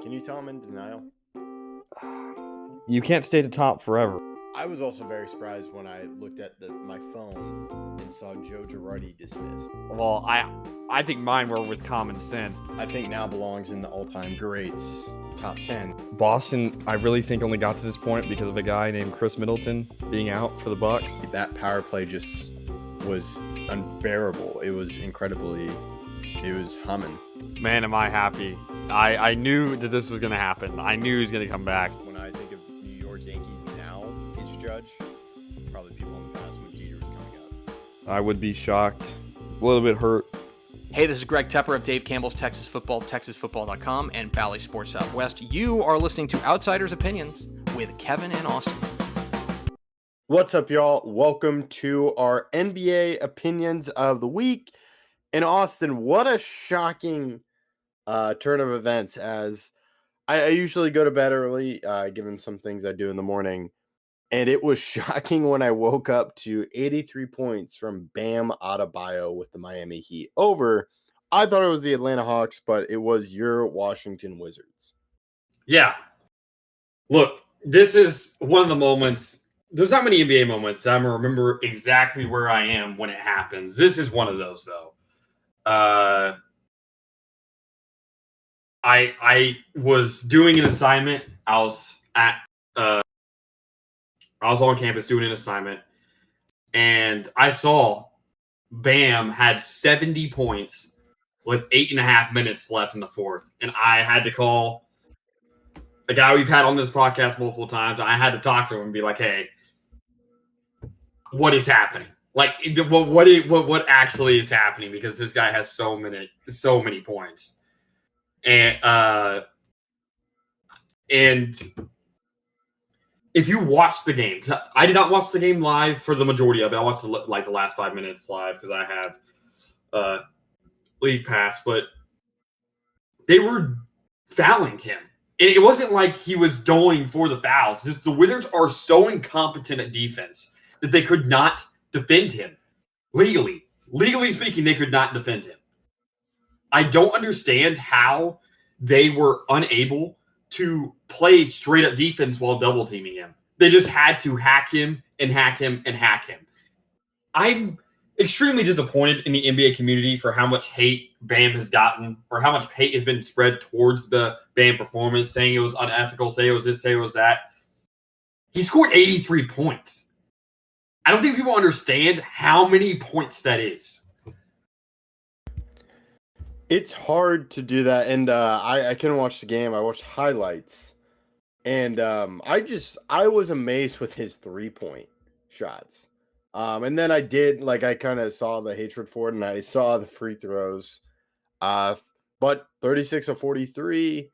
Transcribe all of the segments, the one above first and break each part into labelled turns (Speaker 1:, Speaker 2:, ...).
Speaker 1: Can you tell I'm in denial?
Speaker 2: You can't stay at the top forever.
Speaker 1: I was also very surprised when I looked at my phone and saw Joe Girardi dismissed.
Speaker 2: Well, I think mine were with common sense.
Speaker 1: I think now belongs in the all-time greats top 10.
Speaker 2: Boston, I really think only got to this point because of a guy named Chris Middleton being out for the Bucks.
Speaker 1: That power play just was unbearable. It was humming.
Speaker 2: Man, am I happy. I knew that this was going to happen. I knew he was going to come back.
Speaker 1: When I think of New York Yankees now, it's Judge. Probably people in the past when Jeter was coming up.
Speaker 2: I would be shocked. A little bit hurt.
Speaker 3: Hey, this is Greg Tepper of Dave Campbell's Texas Football, TexasFootball.com, and Valley Sports Southwest. You are listening to Outsiders Opinions with Kevin and Austin.
Speaker 1: What's up, y'all? Welcome to our NBA Opinions of the Week. And Austin, what a shocking turn of events, as I usually go to bed early, given some things I do in the morning. And it was shocking when I woke up to 83 points from Bam Adebayo with the Miami Heat over. I thought it was the Atlanta Hawks, but it was your Washington Wizards.
Speaker 4: Yeah. Look, this is one of the moments. There's not many NBA moments that I'm going to remember exactly where I am when it happens. This is one of those, though. I was doing an assignment. I was on campus doing an assignment, and I saw Bam had 70 points with 8.5 minutes left in the fourth, and I had to call a guy we've had on this podcast multiple times. I had to talk to him and be like, "Hey, what is happening? Like, what actually is happening? Because this guy has so many points." And if you watch the game, I did not watch the game live for the majority of it. I watched the last 5 minutes live because I have league pass, but they were fouling him. And it wasn't like he was going for the fouls. Just the Wizards are so incompetent at defense that they could not defend him legally. Legally speaking, they could not defend him. I don't understand how they were unable to play straight up defense while double teaming him. They just had to hack him and hack him and hack him. I'm extremely disappointed in the NBA community for how much hate Bam has gotten, or how much hate has been spread towards the Bam performance, saying it was unethical, say it was this, say it was that. He scored 83 points. I don't think people understand how many points that is.
Speaker 1: It's hard to do that, and I couldn't watch the game. I watched highlights, and I was amazed with his 3-point shots. And then I kind of saw the hatred for it, and I saw the free throws. But 36 of 43,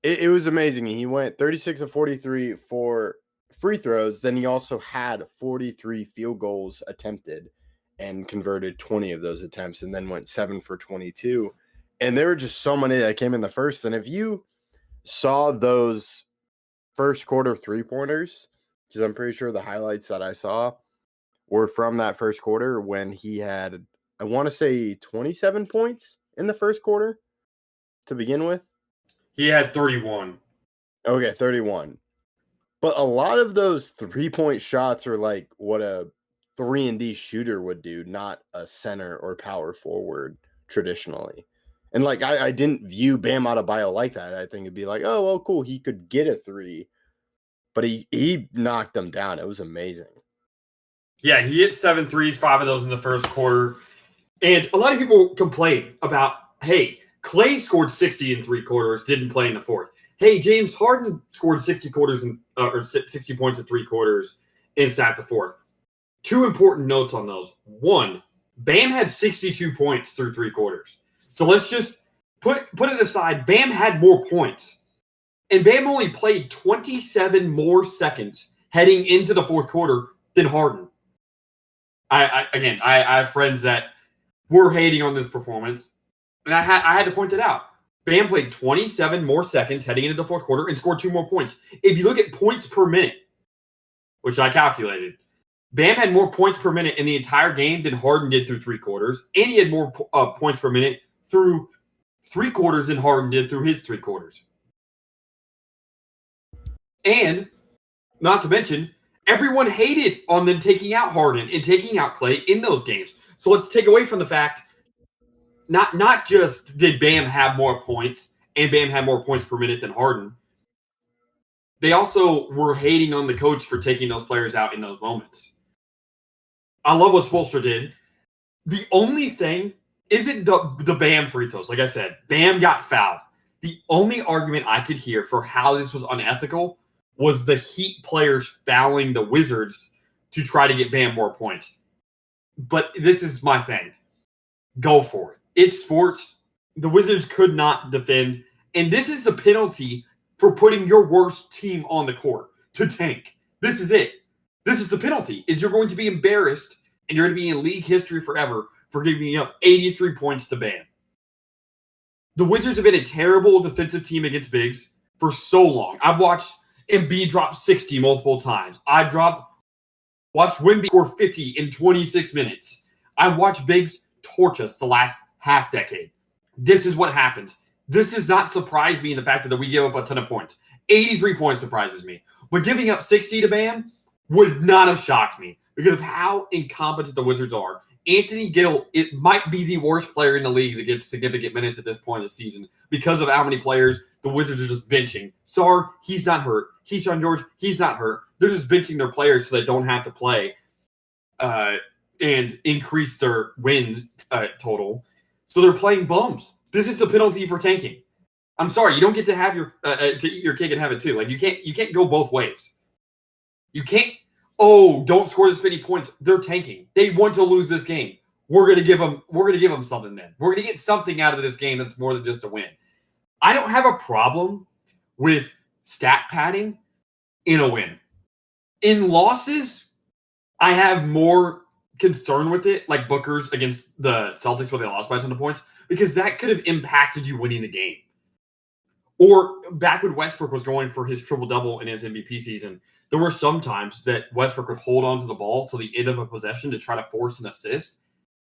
Speaker 1: it was amazing. He went 36 of 43 for free throws. Then he also had 43 field goals attempted and converted 20 of those attempts, and then went 7 for 22. And there were just so many that came in the first. And if you saw those first quarter 3-pointers, because I'm pretty sure the highlights that I saw were from that first quarter when he had, I want to say, 27 points in the first quarter to begin with.
Speaker 4: He had 31.
Speaker 1: Okay, 31. But a lot of those 3-point shots are like what a 3-and-D shooter would do, not a center or power forward traditionally. And I didn't view Bam Adebayo like that. I think it'd be like, oh, well, cool, he could get a 3. But he knocked them down. It was amazing.
Speaker 4: Yeah, he hit 7 threes, 5 of those in the first quarter. And a lot of people complain about, hey, Clay scored 60 in 3 quarters, didn't play in the fourth. Hey, James Harden scored 60 points in 3 quarters and sat the fourth. 2 important notes on those. 1, Bam had 62 points through 3 quarters. So let's just put it aside. Bam had more points. And Bam only played 27 more seconds heading into the fourth quarter than Harden. I have friends that were hating on this performance, and I had to point it out. Bam played 27 more seconds heading into the fourth quarter and scored 2 more points. If you look at points per minute, which I calculated, Bam had more points per minute in the entire game than Harden did through 3 quarters, and he had more points per minute through 3 quarters than Harden did through his 3 quarters. And not to mention, everyone hated on them taking out Harden and taking out Clay in those games. So let's take away from the fact, not just did Bam have more points, and Bam had more points per minute than Harden, they also were hating on the coach for taking those players out in those moments. I love what Spoelstra did. The only thing isn't the Bam free throws. Like I said, Bam got fouled. The only argument I could hear for how this was unethical was the Heat players fouling the Wizards to try to get Bam more points. But this is my thing. Go for it. It's sports. The Wizards could not defend. And this is the penalty for putting your worst team on the court to tank. This is it. This is the penalty, is you're going to be embarrassed and you're going to be in league history forever for giving up 83 points to Bam. The Wizards have been a terrible defensive team against bigs for so long. I've watched Embiid drop 60 multiple times. I've watched Wemby score 50 in 26 minutes. I've watched bigs torch us the last half decade. This is what happens. This does not surprise me in the fact that we give up a ton of points. 83 points surprises me. But giving up 60 to Bam would not have shocked me because of how incompetent the Wizards are. Anthony Gill, it might be the worst player in the league that gets significant minutes at this point of the season because of how many players the Wizards are just benching. Sarr, he's not hurt. Keyshawn George, he's not hurt. They're just benching their players so they don't have to play and increase their win total. So they're playing bums. This is the penalty for tanking. I'm sorry, you don't get to have your to eat your cake and have it too. Like you can't go both ways. You can't. Oh, don't score this many points. They're tanking. They want to lose this game. We're gonna give them something. Then we're gonna get something out of this game that's more than just a win. I don't have a problem with stat padding in a win. In losses, I have more concern with it, like Booker's against the Celtics where they lost by a ton of points, because that could have impacted you winning the game. Or back when Westbrook was going for his triple-double in his MVP season, there were some times that Westbrook would hold on to the ball till the end of a possession to try to force an assist,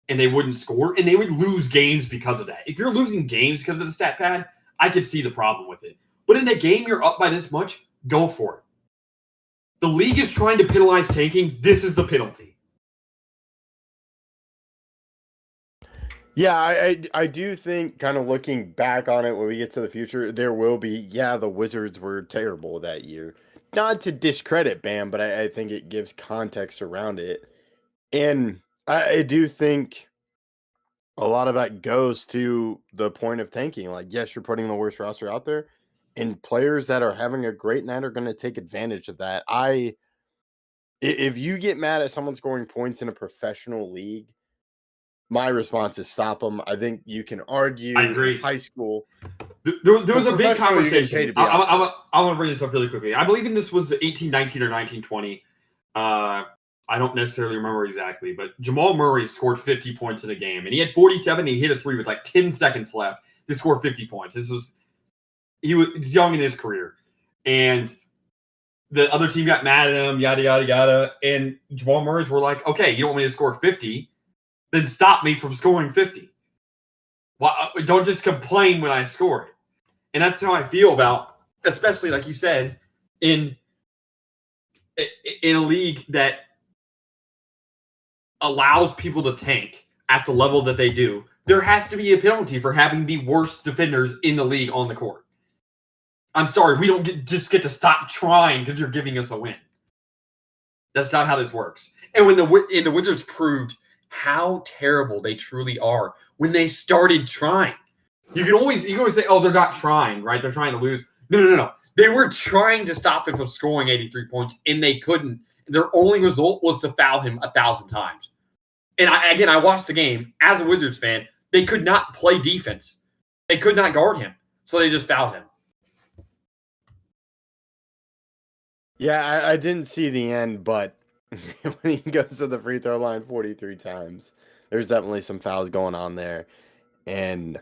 Speaker 4: and they wouldn't score, and they would lose games because of that. If you're losing games because of the stat pad, I could see the problem with it. But in a game you're up by this much, go for it. The league is trying to penalize tanking. This is the penalty.
Speaker 1: Yeah, I do think, kind of looking back on it when we get to the future, there will be, the Wizards were terrible that year. Not to discredit Bam, but I think it gives context around it. And I do think a lot of that goes to the point of tanking. Like, yes, you're putting the worst roster out there, and players that are having a great night are going to take advantage of that. If you get mad at someone scoring points in a professional league, my response is stop them. I think you can argue.
Speaker 4: I agree.
Speaker 1: High school.
Speaker 4: There was a big conversation. I want to bring this up really quickly. I believe this was 1819 or 1920. I don't necessarily remember exactly, but Jamal Murray scored 50 points in a game, and he had 47, and he hit a three with like 10 seconds left to score 50 points. He was young in his career, and the other team got mad at him, yada, yada, yada, and Jamal Murray's were like, okay, you don't want me to score 50? Then stop me from scoring 50. Well, don't just complain when I score it. And that's how I feel about, especially like you said, in a league that allows people to tank at the level that they do. There has to be a penalty for having the worst defenders in the league on the court. I'm sorry, we don't just get to stop trying because you're giving us a win. That's not how this works. And when the Wizards proved how terrible they truly are when they started trying. You can always say, oh, they're not trying, right? They're trying to lose. No. They were trying to stop him from scoring 83 points, and they couldn't. Their only result was to foul him 1,000 times. And I watched the game. As a Wizards fan, they could not play defense. They could not guard him, so they just fouled him.
Speaker 1: Yeah, I didn't see the end, but when he goes to the free throw line 43 times, there's definitely some fouls going on there. And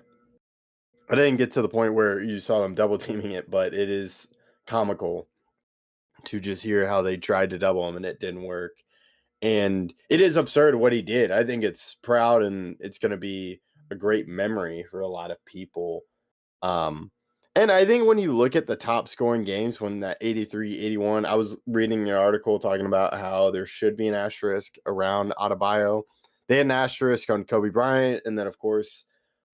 Speaker 1: I didn't get to the point where you saw them double teaming it, but it is comical to just hear how they tried to double him and it didn't work. And it is absurd what he did. I think it's proud and it's going to be a great memory for a lot of people. And And I think when you look at the top scoring games, when that 83-81, I was reading an article talking about how there should be an asterisk around Adebayo. They had an asterisk on Kobe Bryant, and then, of course,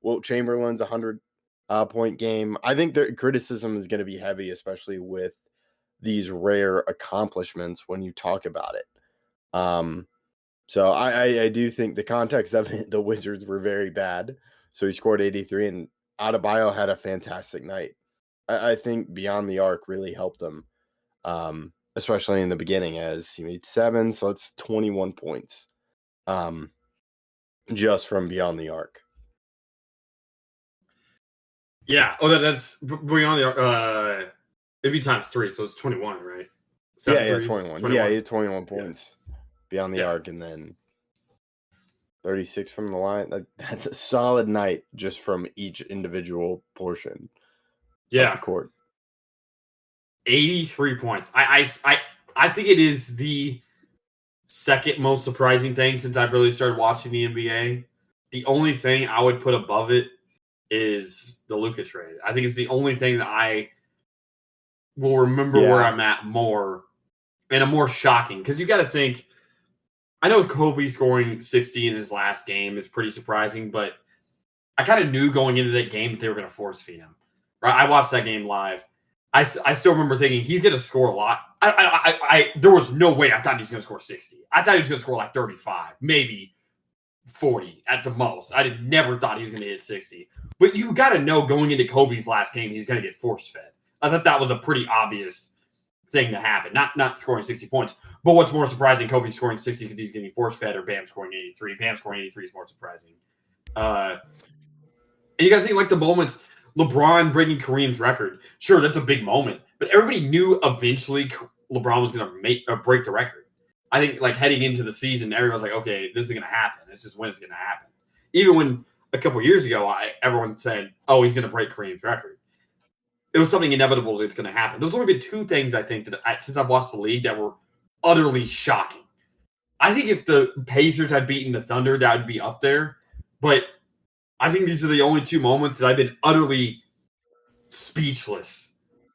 Speaker 1: Wilt Chamberlain's 100-point game. I think their criticism is going to be heavy, especially with these rare accomplishments when you talk about it. So I do think the context of it, the Wizards were very bad. So he scored 83, and Adebayo had a fantastic night. I think Beyond the Arc really helped him, especially in the beginning, as he made 7, so it's 21 points just from Beyond the Arc.
Speaker 4: Yeah. Oh, that's Beyond the Arc. It'd be times 3, so it's 21, right?
Speaker 1: Yeah, 21. Yeah, he had 21 points Beyond the Arc, and then 36 from the line. That's a solid night just from each individual portion of the court.
Speaker 4: 83 points. I think it is the second most surprising thing since I've really started watching the NBA. The only thing I would put above it is the Luka trade. I think it's the only thing that I will remember where I'm at more, and a more shocking, because you got to think. I know Kobe scoring 60 in his last game is pretty surprising, but I kind of knew going into that game that they were going to force feed him. Right? I watched that game live. I still remember thinking he's going to score a lot. There was no way I thought he was going to score 60. I thought he was going to score like 35, maybe 40 at the most. I never thought he was going to hit 60. But you got to know going into Kobe's last game, he's going to get force fed. I thought that was a pretty obvious thing to happen. Not scoring 60 points. But what's more surprising, Kobe scoring 60 because he's getting force fed, or Bam scoring 83. Bam scoring 83 is more surprising. And you got to think like the moments, LeBron breaking Kareem's record. Sure, that's a big moment, but everybody knew eventually LeBron was going to break the record. I think like heading into the season, everyone was like, okay, this is going to happen. It's just when it's going to happen. Even when a couple of years ago, everyone said, oh, he's going to break Kareem's record. It was something inevitable that's going to happen. There's only been 2 things I think that since I've watched the league that were utterly shocking. I think if the Pacers had beaten the Thunder, that would be up there. But I think these are the only 2 moments that I've been utterly speechless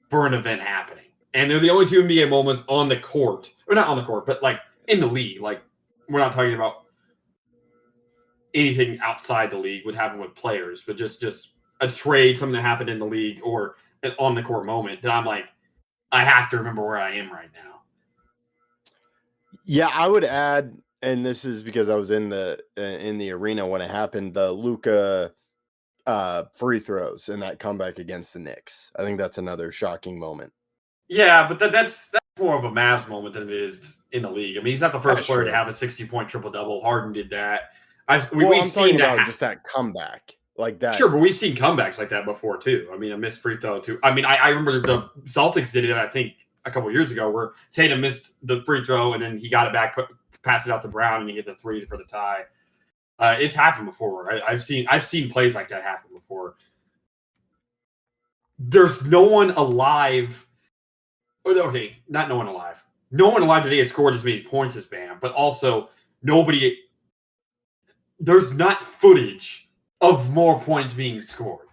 Speaker 4: for an event happening. And they're the only 2 NBA moments on the court. Or not on the court, but like in the league. Like, we're not talking about anything outside the league would happen with players, but just a trade, something that happened in the league, or an on the court moment that I'm like, I have to remember where I am right now.
Speaker 1: Yeah, I would add, and this is because I was in the arena when it happened, the Luka free throws and that comeback against the Knicks. I think that's another shocking moment.
Speaker 4: Yeah, but that's more of a Mavs moment than it is in the league. I mean, he's not the first player to have a 60-point triple-double. Harden did that. We've seen that.
Speaker 1: Just that comeback like that.
Speaker 4: Sure, but we've seen comebacks like that before, too. I mean, a missed free throw, too. I mean, I remember the Celtics did it, I think, a couple years ago, where Tatum missed the free throw, and then he got it back, passed it out to Brown, and he hit the 3 for the tie. It's happened before. I've seen plays like that happen before. There's no one alive. Okay, not no one alive. No one alive today has scored as many points as Bam, but also nobody. There's not footage of more points being scored,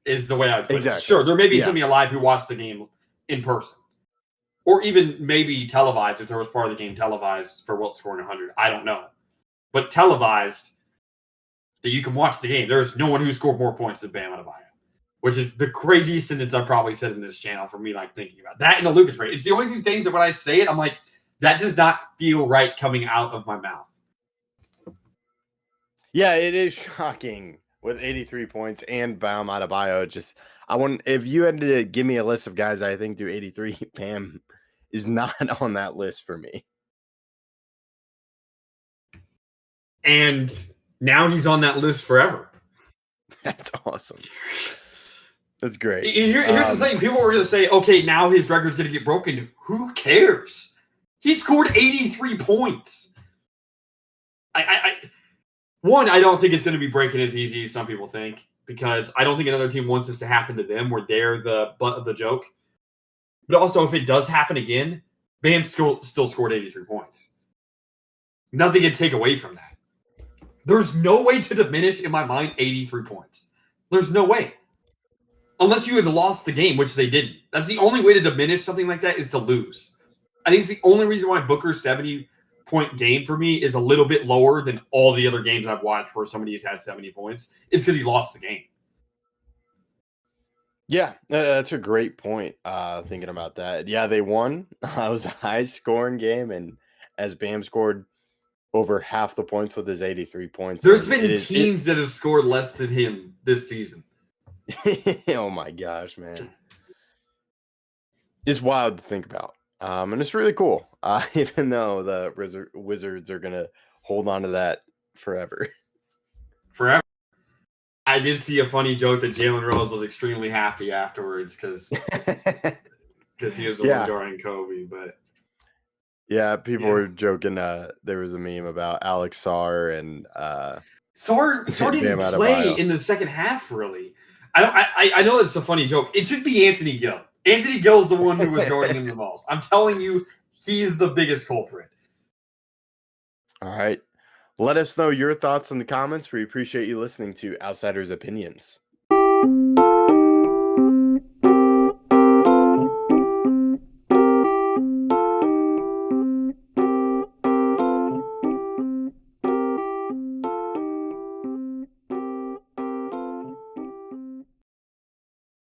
Speaker 4: is the way I put it. Sure, there may be somebody alive who watched the game in person, or even maybe televised if there was part of the game televised for Wilt scoring 100. I don't know, but televised that you can watch the game. There's no one who scored more points than Bam Adebayo, which is the craziest sentence I've probably said in this channel for me, like thinking about that and the Luka trade. It's the only 2 things that when I say it, I'm like, that does not feel right coming out of my mouth.
Speaker 1: Yeah, it is shocking with 83 points and Bam Adebayo. Just, if you had to give me a list of guys I think do 83, Bam is not on that list for me.
Speaker 4: And now he's on that list forever.
Speaker 1: That's awesome. That's great.
Speaker 4: Here's the thing. People were going to say, okay, now his record's going to get broken. Who cares? He scored 83 points. I don't think it's going to be breaking as easy as some people think, because I don't think another team wants this to happen to them where they're the butt of the joke. But also, if it does happen again, Bam still scored 83 points. Nothing can take away from that. There's no way to diminish, in my mind, 83 points. There's no way. unless you had lost the game, which they didn't. That's the only way to diminish something like that is to lose. I think it's the only reason why Booker's 70-point game for me is a little bit lower than all the other games I've watched where somebody's had 70 points. Is because he lost the game.
Speaker 1: Yeah, that's a great point. Thinking about that. Yeah, they won. It was a high-scoring game, and as Bam scored over half the points with his 83 points.
Speaker 4: There's been teams that have scored less than him this season.
Speaker 1: Oh my gosh, man. It's wild to think about. And it's really cool. Even though the Wizards are going to hold on to that forever.
Speaker 4: Forever. I did see a funny joke that Jalen Rose was extremely happy afterwards because he was the one guarding Kobe. But
Speaker 1: yeah, people were joking. There was a meme about Alex Sarr and
Speaker 4: Sarr didn't play in the second half. Really, I know it's a funny joke. It should be Anthony Gill. Anthony Gill is the one who was guarding him the most. I'm telling you, he's the biggest culprit.
Speaker 1: All right. Let us know your thoughts in the comments. We appreciate you listening to Outsiders Opinions.